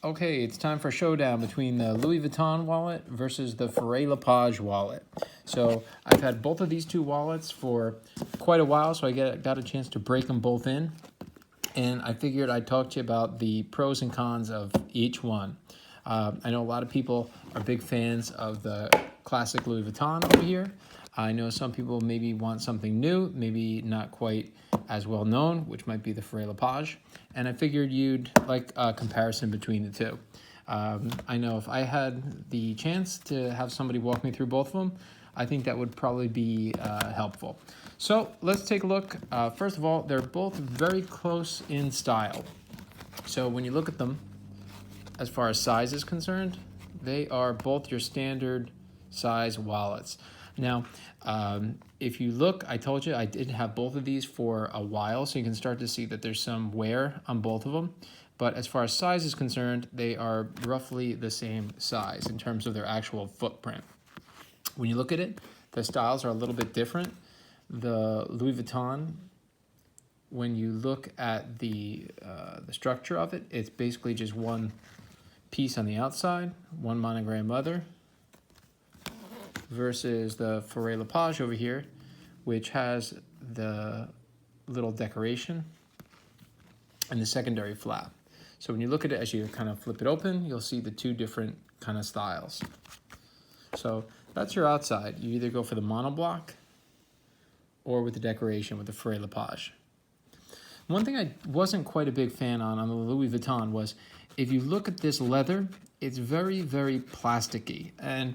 Okay, it's time for showdown between the Louis Vuitton wallet versus the Faure Le Page wallet. So I've had both of these two wallets for quite a while, so I got a chance to break them both in. And I figured I'd talk to you about the pros and cons of each one. I know a lot of people are big fans of the classic Louis Vuitton over here. I know some people maybe want something new, maybe not quite as well known, which might be the Faure Le Page. And I figured you'd like a comparison between the two. I know if I had the chance to have somebody walk me through both of them, I think that would probably be helpful. So let's take a look. First of all, they're both very close in style. So when you look at them, as far as size is concerned, they are both your standard size wallets. Now, if you look, I told you I did have both of these for a while, so you can start to see that there's some wear on both of them. But as far as size is concerned, they are roughly the same size in terms of their actual footprint. When you look at it, the styles are a little bit different. The Louis Vuitton, when you look at the structure of it, it's basically just one piece on the outside, one monogram leather, versus the Faure Le Page over here, which has the little decoration and the secondary flap. So when you look at it, as you kind of flip it open, you'll see the two different kind of styles. So that's your outside. You either go for the monoblock or with the decoration with the Faure Le Page. One thing I wasn't quite a big fan on the Louis Vuitton was, if you look at this leather, it's very, very plasticky. And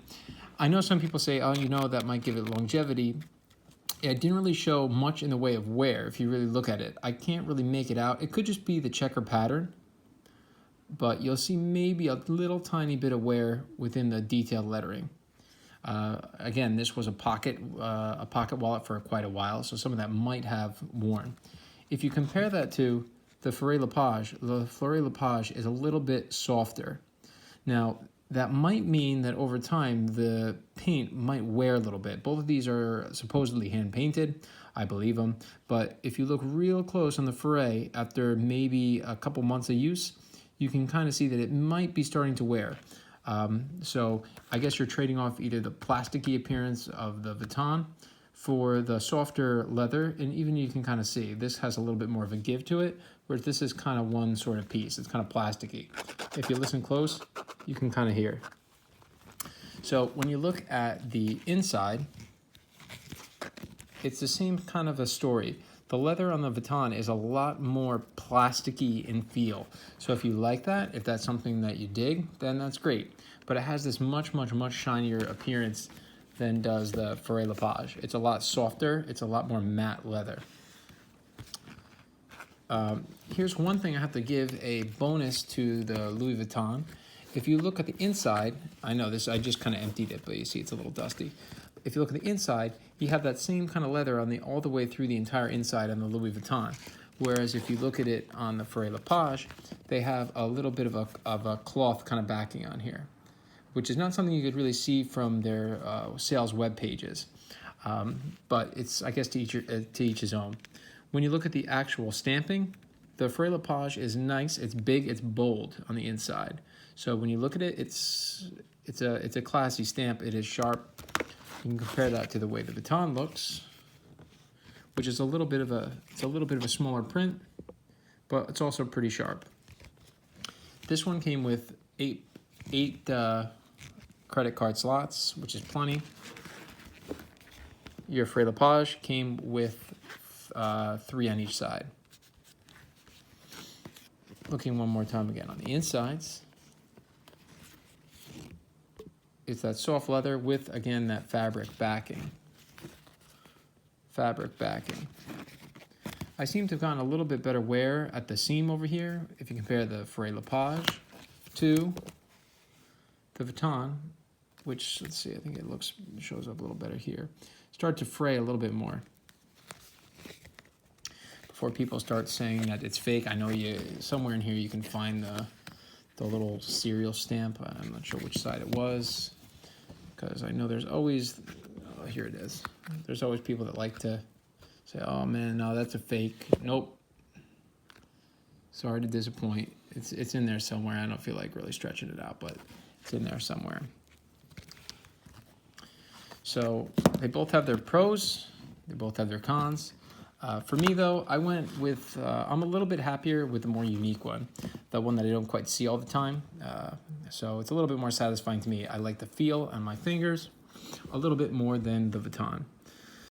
I know some people say, oh, you know, that might give it longevity. It didn't really show much in the way of wear if you really look at it. I can't really make it out. It could just be the checker pattern, but you'll see maybe a little tiny bit of wear within the detailed lettering. Again, this was a pocket wallet for quite a while, so some of that might have worn. If you compare that to the Faure Le Page is a little bit softer. Now, that might mean that over time, the paint might wear a little bit. Both of these are supposedly hand-painted. I believe them. But if you look real close on the Faure, after maybe a couple months of use, you can kind of see that it might be starting to wear. So I guess you're trading off either the plasticky appearance of the Vuitton for the softer leather, and even you can kind of see this has a little bit more of a give to it, whereas this is kind of one sort of piece. It's kind of plasticky. If you listen close, you can kind of hear. So when you look at the inside, it's the same kind of a story. The leather on the Vuitton is a lot more plasticky in feel. So if you like that, if that's something that you dig, then that's great. But it has this much, much, much shinier appearance than does the Faure Le Page. It's a lot softer. It's a lot more matte leather. Here's one thing I have to give a bonus to the Louis Vuitton. If you look at the inside, I know this, I just kind of emptied it, but you see it's a little dusty. If you look at the inside, you have that same kind of leather on all the way through the entire inside on the Louis Vuitton. Whereas if you look at it on the Faure Le Page, they have a little bit of a cloth kind of backing on here, which is not something you could really see from their sales web pages. But it's, I guess, to each his own. When you look at the actual stamping, the Faure Le Page is nice, it's big, it's bold on the inside. So when you look at it, it's a classy stamp. It is sharp. You can compare that to the way the Vuitton looks, which is a little bit of a smaller print, but it's also pretty sharp. This one came with eight credit card slots, which is plenty. Your Faure Le Page came with 3 on each side. Looking one more time again on the insides, it's that soft leather with, again, that fabric backing. I seem to have gotten a little bit better wear at the seam over here if you compare the Faure Le Page to the Vuitton, which, let's see, I think it shows up a little better here. Start to fray a little bit more. Before people start saying that it's fake, I know somewhere in here you can find the little serial stamp. I'm not sure which side it was, because I know there's always, oh, here it is. There's always people that like to say, oh man, no, that's a fake. Nope. Sorry to disappoint. it's in there somewhere. I don't feel like really stretching it out, but it's in there somewhere. So they both have their pros, they both have their cons. For me though, I went with, I'm a little bit happier with the more unique one, the one that I don't quite see all the time. So it's a little bit more satisfying to me. I like the feel on my fingers a little bit more than the Vuitton.